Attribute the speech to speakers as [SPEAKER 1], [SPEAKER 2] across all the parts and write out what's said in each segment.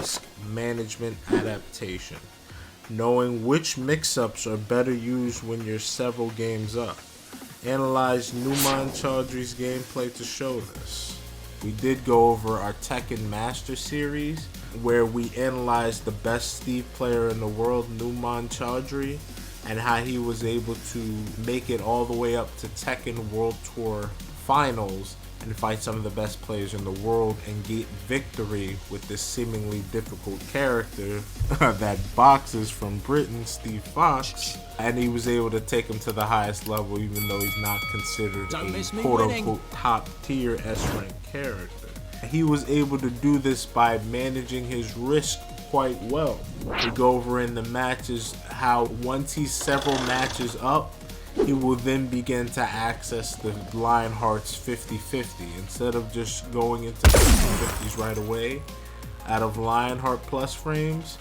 [SPEAKER 1] risk management adaptation. Knowing which mix-ups are better used when you're several games up. Analyze Numan Chaudhry's gameplay to show this. We did go over our Tekken Master Series, where we analyzed the best Steve player in the world, Numan Chaudhry, and how he was able to make it all the way up to Tekken World Tour Finals and fight some of the best players in the world and get victory with this seemingly difficult character that boxes from Britain, Steve Fox, and he was able to take him to the highest level even though he's not considered a quote-unquote top-tier S-rank character. He was able to do this by managing his risk quite well. We go over in the matches how once he's several matches up, he will then begin to access the Lionheart's 50-50. Instead of just going into 50-50s right away out of Lionheart plus frames,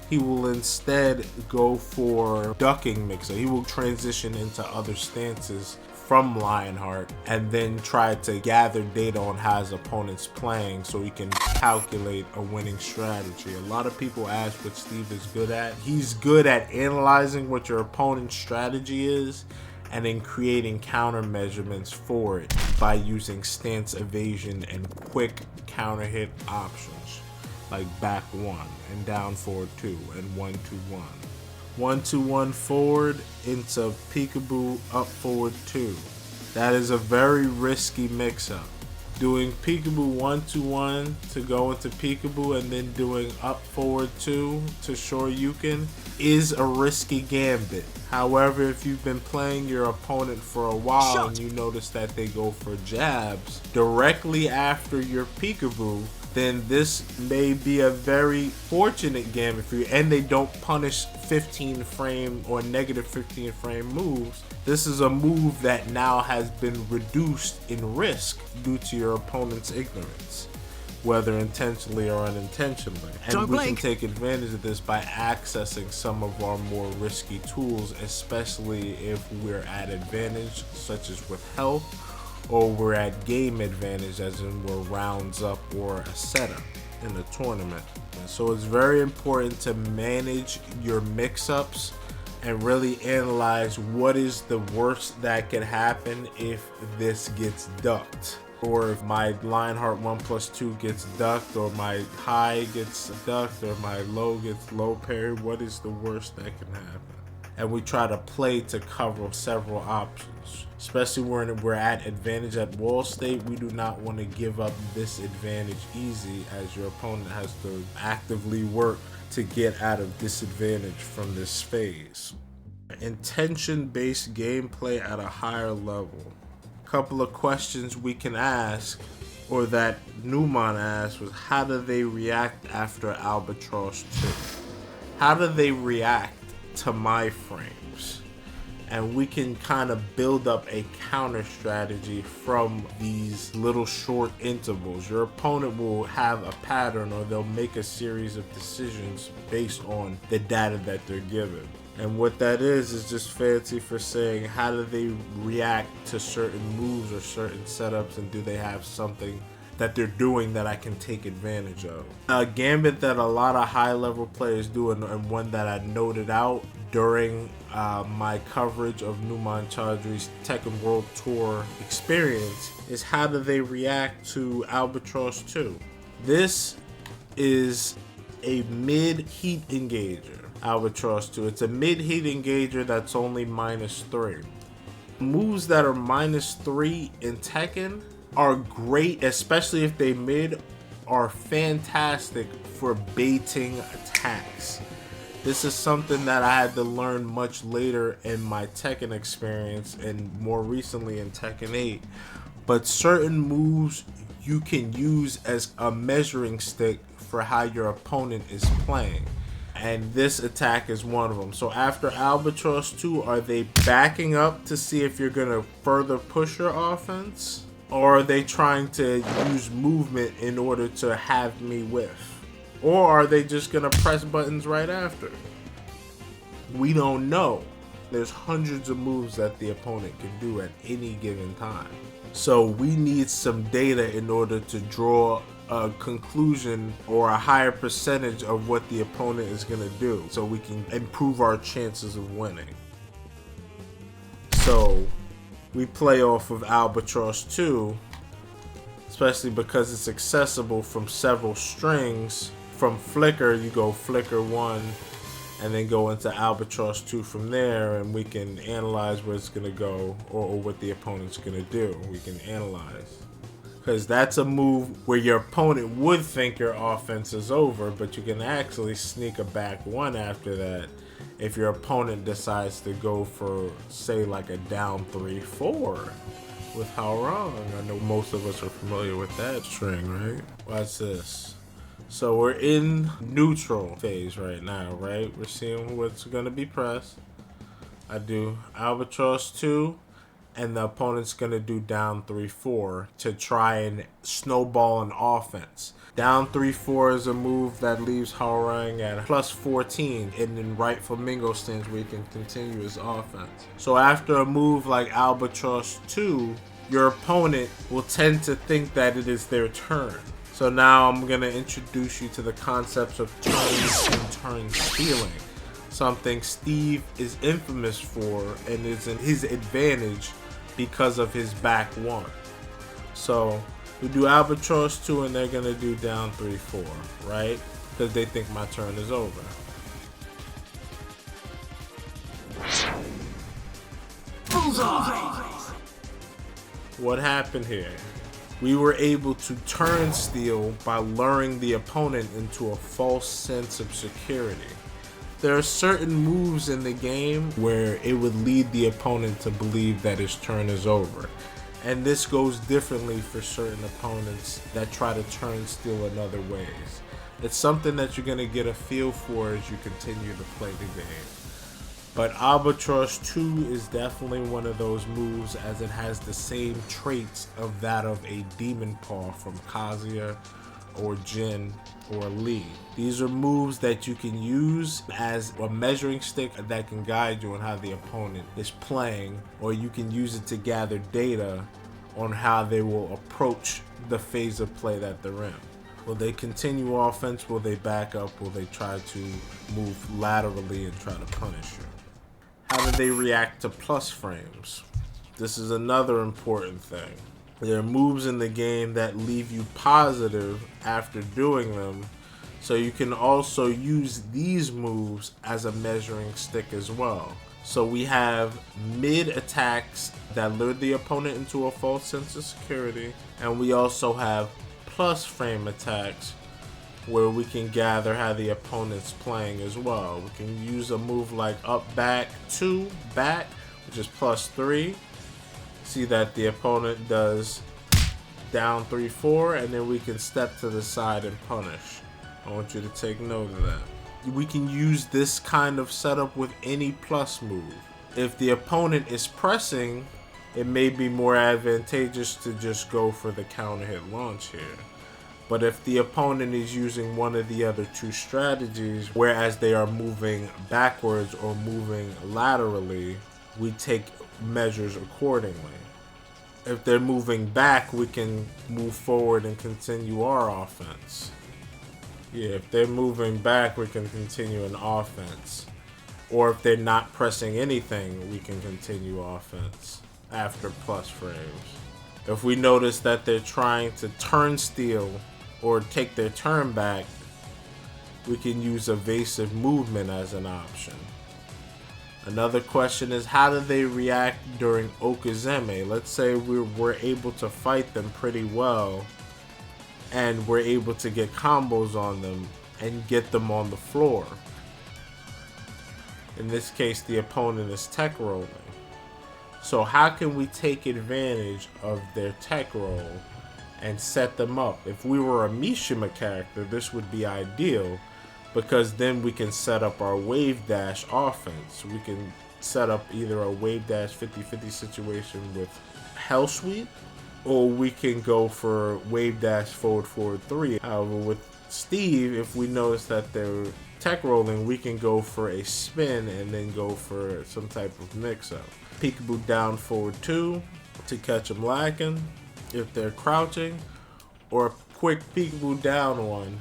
[SPEAKER 1] he will instead go for ducking mixer. He will transition into other stances from Lionheart and then try to gather data on how his opponent's playing so he can calculate a winning strategy. A lot of people ask what Steve is good at. He's good at analyzing what your opponent's strategy is and then creating counter measurements for it by using stance evasion and quick counter hit options like back 1 and down forward 2 and 1-2-1. 1-2-1 forward into peekaboo up forward 2. That is a very risky mix-up. Doing peekaboo 1-2-1 to go into peekaboo and then doing up forward 2 to shoryuken is a risky gambit. However, if you've been playing your opponent for a while and you notice that they go for jabs directly after your peekaboo, then this may be a very fortunate gambit for you, and they don't punish 15 frame or negative 15 frame moves. This is a move that now has been reduced in risk due to your opponent's ignorance, whether intentionally or unintentionally. And we can take advantage of this by accessing some of our more risky tools, especially if we're at advantage, such as with health, or we're at game advantage, as in we're rounds up or a setup in a tournament. And so it's very important to manage your mix-ups and really analyze what is the worst that can happen if this gets ducked. Or if my Lionheart 1+2 gets ducked, or my high gets ducked, or my low gets low parried, what is the worst that can happen? And we try to play to cover several options. Especially when we're at advantage at wall state, we do not want to give up this advantage easy, as your opponent has to actively work to get out of disadvantage from this phase. Intention-based gameplay at a higher level. A couple of questions we can ask, or that Numan asked, was how do they react after Albatross 2? How do they react to my frames? And we can kind of build up a counter strategy from these little short intervals. Your opponent will have a pattern, or they'll make a series of decisions based on the data that they're given. And what that is just fancy for saying how do they react to certain moves or certain setups, and do they have something that they're doing that I can take advantage of. A gambit that a lot of high level players do, and one that I noted out during my coverage of Numan Chaudhry's Tekken World Tour experience, is how do they react to Albatross 2. This is a mid-heat engager, Albatross 2. It's a mid-heat engager that's only -3. Moves that are -3 in Tekken are great, especially if they mid, are fantastic for baiting attacks. This is something that I had to learn much later in my Tekken experience, and more recently in Tekken 8. But certain moves you can use as a measuring stick for how your opponent is playing, and this attack is one of them. So after Albatross 2, are they backing up to see if you're gonna further push your offense? Or are they trying to use movement in order to have me whiff? Or are they just gonna press buttons right after? We don't know. There's hundreds of moves that the opponent can do at any given time. So we need some data in order to draw a conclusion or a higher percentage of what the opponent is going to do, so we can improve our chances of winning. So we play off of Albatross 2, especially because it's accessible from several strings. From Flicker, you go Flicker 1 and then go into Albatross 2 from there, and we can analyze where it's going to go, or what the opponent's going to do. We can analyze. Because that's a move where your opponent would think your offense is over, but you can actually sneak a back one after that if your opponent decides to go for, say, like a down 3-4 with Haorang. I know most of us are familiar with that string, right? Watch this. So we're in neutral phase right now, right? We're seeing what's going to be pressed. I do Albatross 2, and the opponent's going to do down 3-4 to try and snowball an offense. Down 3-4 is a move that leaves Haorang at plus 14 and in right flamingo stance where he can continue his offense. So after a move like Albatross 2, your opponent will tend to think that it is their turn. So now I'm going to introduce you to the concepts of turns and turn stealing. Something Steve is infamous for and is in his advantage because of his back one. So we do Albatross 2 and they're going to do down 3-4, right? Because they think my turn is over. Bullseye! What happened here? We were able to turn steal by luring the opponent into a false sense of security. There are certain moves in the game where it would lead the opponent to believe that his turn is over. And this goes differently for certain opponents that try to turn steal in other ways. It's something that you're going to get a feel for as you continue to play the game. But Albatross 2 is definitely one of those moves, as it has the same traits of that of a Demon Paw from Kazuya or Jin or Lee. These are moves that you can use as a measuring stick that can guide you on how the opponent is playing, or you can use it to gather data on how they will approach the phase of play that they're in. Will they continue offense? Will they back up? Will they try to move laterally and try to punish you? How do they react to plus frames? This is another important thing. There are moves in the game that leave you positive after doing them, so you can also use these moves as a measuring stick as well. So we have mid attacks that lure the opponent into a false sense of security, and we also have plus frame attacks where we can gather how the opponent's playing as well. We can use a move like up back 2 back, which is plus 3. See that the opponent does down 3-4, and then we can step to the side and punish. I want you to take note of that. We can use this kind of setup with any plus move. If the opponent is pressing, it may be more advantageous to just go for the counter hit launch here. But if the opponent is using one of the other two strategies, whereas they are moving backwards or moving laterally, we take measures accordingly. If they're moving back, we can move forward and continue our offense. Yeah, if they're moving back, we can continue an offense. Or if they're not pressing anything, we can continue offense after plus frames. If we notice that they're trying to turn steal or take their turn back, we can use evasive movement as an option. Another question is, how do they react during Okazeme? Let's say we're able to fight them pretty well and we're able to get combos on them and get them on the floor. In this case, the opponent is tech rolling. So how can we take advantage of their tech roll and set them up? If we were a Mishima character, this would be ideal, because then we can set up our wave dash offense. We can set up either a wave dash 50-50 situation with Hell Sweep, or we can go for wave dash forward 3. However, with Steve, if we notice that they're tech rolling, we can go for a spin and then go for some type of mix-up. Peekaboo down forward 2 to catch them lacking if they're crouching, or quick peekaboo down one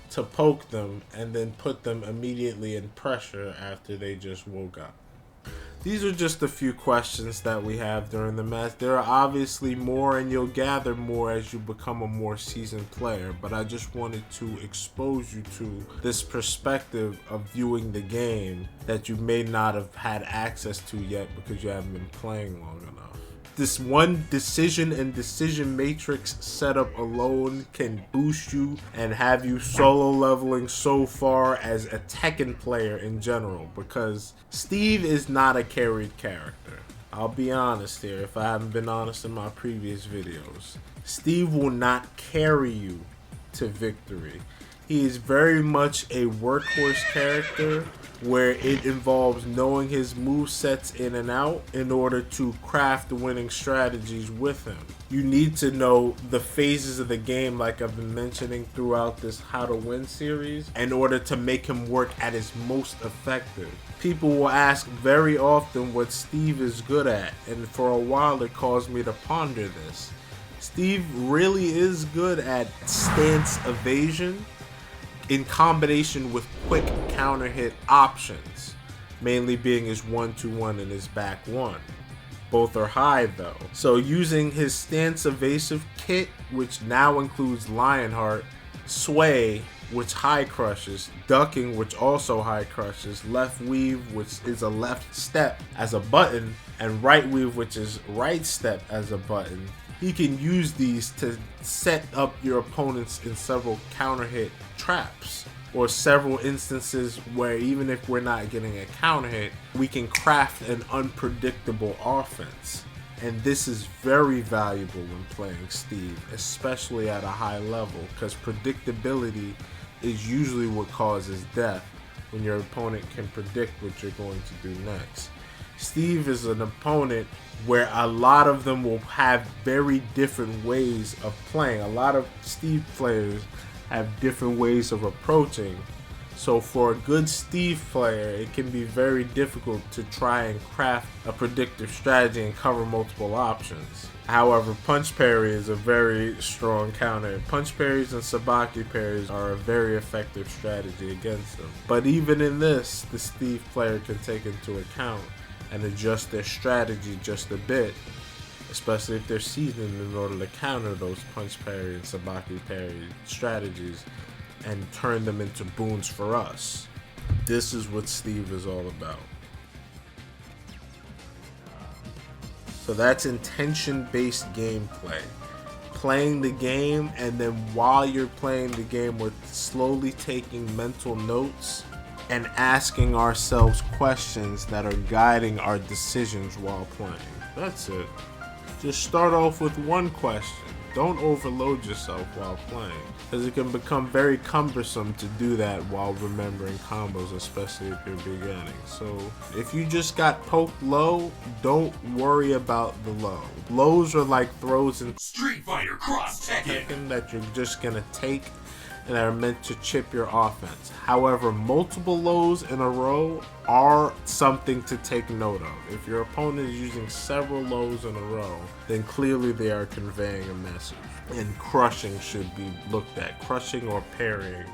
[SPEAKER 1] to poke them and then put them immediately in pressure after they just woke up. These are just a few questions that we have during the match. There are obviously more, and you'll gather more as you become a more seasoned player, but I just wanted to expose you to this perspective of viewing the game that you may not have had access to yet because you haven't been playing long enough. This one decision and decision matrix setup alone can boost you and have you solo leveling so far as a Tekken player in general, because Steve is not a carried character. I'll be honest here, if I haven't been honest in my previous videos. Steve will not carry you to victory. He is very much a workhorse character where it involves knowing his movesets in and out in order to craft winning strategies with him. You need to know the phases of the game, like I've been mentioning throughout this How to Win series, in order to make him work at his most effective. People will ask very often what Steve is good at, and for a while it caused me to ponder this. Steve really is good at stance evasion in combination with quick counter hit options, mainly being his 1-2-1 and his back 1. Both are high though. So using his stance evasive kit, which now includes Lionheart, sway, which high crushes, ducking, which also high crushes, left weave, which is a left step as a button, and right weave, which is right step as a button. He can use these to set up your opponents in several counter hit traps, or several instances where even if we're not getting a counter hit, we can craft an unpredictable offense. And this is very valuable when playing Steve, especially at a high level, because predictability is usually what causes death when your opponent can predict what you're going to do next. Steve is an opponent where a lot of them will have very different ways of playing. A lot of Steve players have different ways of approaching. So for a good Steve player, it can be very difficult to try and craft a predictive strategy and cover multiple options. However, punch parry is a very strong counter. Punch parries and sabaki parries are a very effective strategy against them. But even in this, the Steve player can take into account and adjust their strategy just a bit, especially if they're seasoned, in order to counter those punch parry and sabaki parry strategies and turn them into boons for us. This is what Steve is all about. So that's intention-based gameplay. Playing the game, and then while you're playing the game, we're slowly taking mental notes and asking ourselves questions that are guiding our decisions while playing. That's it. Just start off with one question. Don't overload yourself while playing, because it can become very cumbersome to do that while remembering combos, especially if you're beginning. So if you just got poked low, don't worry about the low. Lows are like throws in
[SPEAKER 2] Street Fighter Cross Tekken
[SPEAKER 1] that you're just gonna take and are meant to chip your offense. However, multiple lows in a row are something to take note of. If your opponent is using several lows in a row, then clearly they are conveying a message. And crushing should be looked at. Crushing or parrying